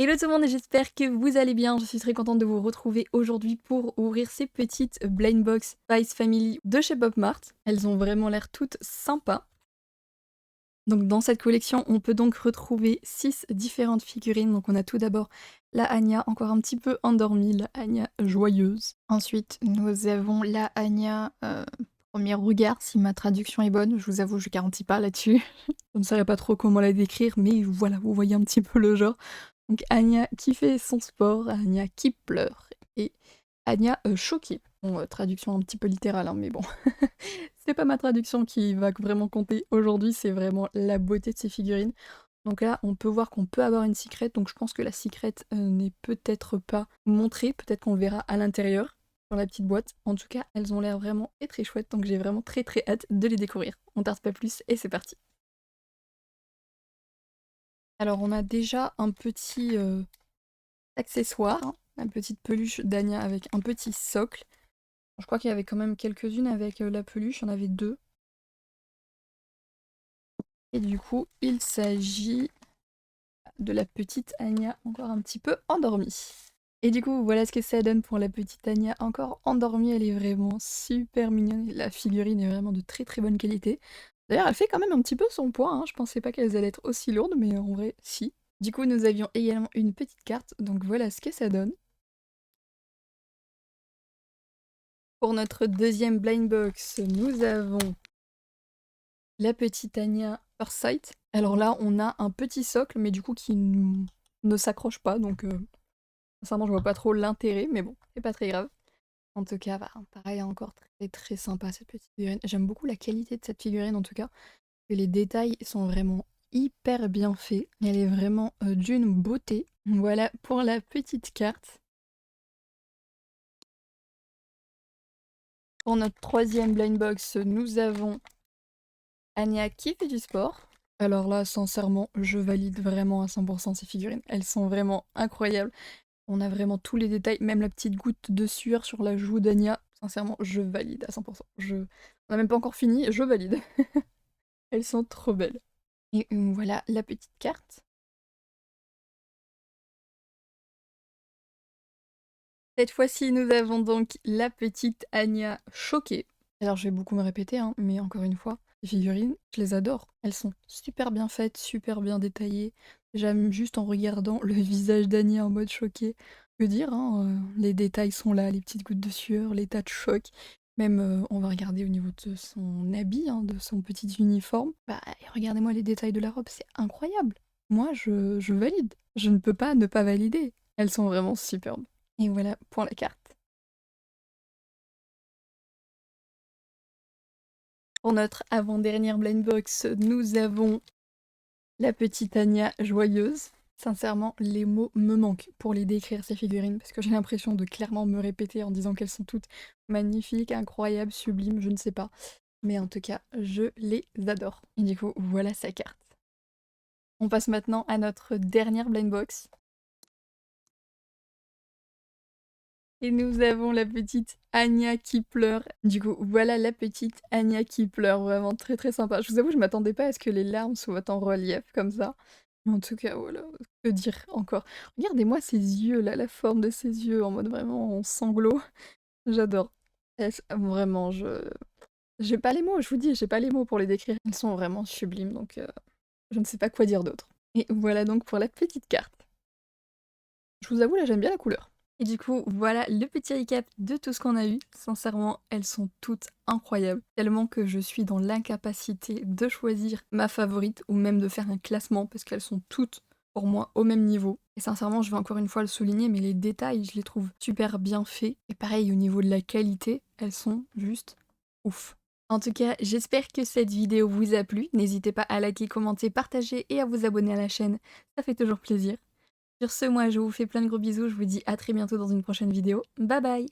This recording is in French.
Hello tout le monde, j'espère que vous allez bien. Je suis très contente de vous retrouver aujourd'hui pour ouvrir ces petites blind box Spice Family de chez Pop Mart. Elles ont vraiment l'air toutes sympas. Donc dans cette collection, on peut donc retrouver 6 différentes figurines. Donc on a tout d'abord la Anya, encore un petit peu endormie, la Anya joyeuse. Ensuite, nous avons la Anya premier regard, si ma traduction est bonne. Je vous avoue, je garantis pas là-dessus. Je ne saurais pas trop comment la décrire, mais voilà, vous voyez un petit peu le genre. Donc Anya qui fait son sport, Anya qui pleure et Anya choquée. Bon, traduction un petit peu littérale, hein, mais bon. C'est pas ma traduction qui va vraiment compter aujourd'hui, c'est vraiment la beauté de ces figurines. Donc là, on peut voir qu'on peut avoir une secret, donc je pense que la secret n'est peut-être pas montrée, peut-être qu'on le verra à l'intérieur, dans la petite boîte. En tout cas, elles ont l'air vraiment très chouettes, donc j'ai vraiment très hâte de les découvrir. On tarde pas plus et c'est parti. Alors on a déjà un petit accessoire, hein, la petite peluche d'Anya avec un petit socle. Je crois qu'il y avait quand même quelques-unes avec la peluche, il y en avait deux. Et du coup, il s'agit de la petite Anya encore un petit peu endormie. Et du coup, voilà ce que ça donne pour la petite Anya encore endormie. Elle est vraiment super mignonne. La figurine est vraiment de très bonne qualité. D'ailleurs, elle fait quand même un petit peu son poids, hein. Je pensais pas qu'elles allaient être aussi lourdes, mais en vrai, si. Du coup, nous avions également une petite carte, donc voilà ce que ça donne. Pour notre deuxième blind box, nous avons la petite Anya Earthsight. Alors là, on a un petit socle, mais du coup qui ne s'accroche pas, donc sincèrement, je vois pas trop l'intérêt, mais bon, c'est pas très grave. En tout cas, bah, pareil, encore très sympa cette petite figurine. J'aime beaucoup la qualité de cette figurine, en tout cas. Et les détails sont vraiment hyper bien faits. Elle est vraiment d'une beauté. Voilà pour la petite carte. Pour notre troisième blind box, nous avons Anya qui fait du sport. Alors là, sincèrement, je valide vraiment à 100% ces figurines. Elles sont vraiment incroyables. On a vraiment tous les détails, même la petite goutte de sueur sur la joue d'Anya. Sincèrement, je valide à 100%. On n'a même pas encore fini, je valide. Elles sont trop belles. Et voilà la petite carte. Cette fois-ci, nous avons donc la petite Anya choquée. Alors je vais beaucoup me répéter, hein, mais encore une fois, les figurines, je les adore. Elles sont super bien faites, super bien détaillées. Déjà, même juste en regardant le visage d'Anya en mode choqué, que dire, hein, les détails sont là, les petites gouttes de sueur, les tas de choc. Même, on va regarder au niveau de son habit, hein, de son petit uniforme. Bah, regardez-moi les détails de la robe, c'est incroyable. Moi, je valide. Je ne peux pas ne pas valider. Elles sont vraiment superbes. Et voilà pour la carte. Pour notre avant-dernière blind box, nous avons la petite Anya joyeuse. Sincèrement, les mots me manquent pour les décrire ces figurines, parce que j'ai l'impression de clairement me répéter en disant qu'elles sont toutes magnifiques, incroyables, sublimes, je ne sais pas. Mais en tout cas, je les adore. Et du coup, voilà sa carte. On passe maintenant à notre dernière blind box. Et nous avons la petite Anya qui pleure. Du coup, voilà la petite Anya qui pleure, vraiment très sympa. Je vous avoue, je m'attendais pas à ce que les larmes soient en relief comme ça. Mais en tout cas, voilà, que dire encore. Regardez-moi ses yeux, là, la forme de ses yeux, en mode vraiment en sanglot. J'adore. Vraiment, j'ai pas les mots, je vous dis, j'ai pas les mots pour les décrire. Ils sont vraiment sublimes, donc je ne sais pas quoi dire d'autre. Et voilà donc pour la petite carte. Je vous avoue, là, j'aime bien la couleur. Et du coup, voilà le petit recap de tout ce qu'on a eu. Sincèrement, elles sont toutes incroyables. Tellement que je suis dans l'incapacité de choisir ma favorite ou même de faire un classement parce qu'elles sont toutes pour moi au même niveau. Et sincèrement, je vais encore une fois le souligner, mais les détails, je les trouve super bien faits. Et pareil, au niveau de la qualité, elles sont juste ouf. En tout cas, j'espère que cette vidéo vous a plu. N'hésitez pas à liker, commenter, partager et à vous abonner à la chaîne. Ça fait toujours plaisir. Sur ce, moi je vous fais plein de gros bisous, je vous dis à très bientôt dans une prochaine vidéo. Bye bye!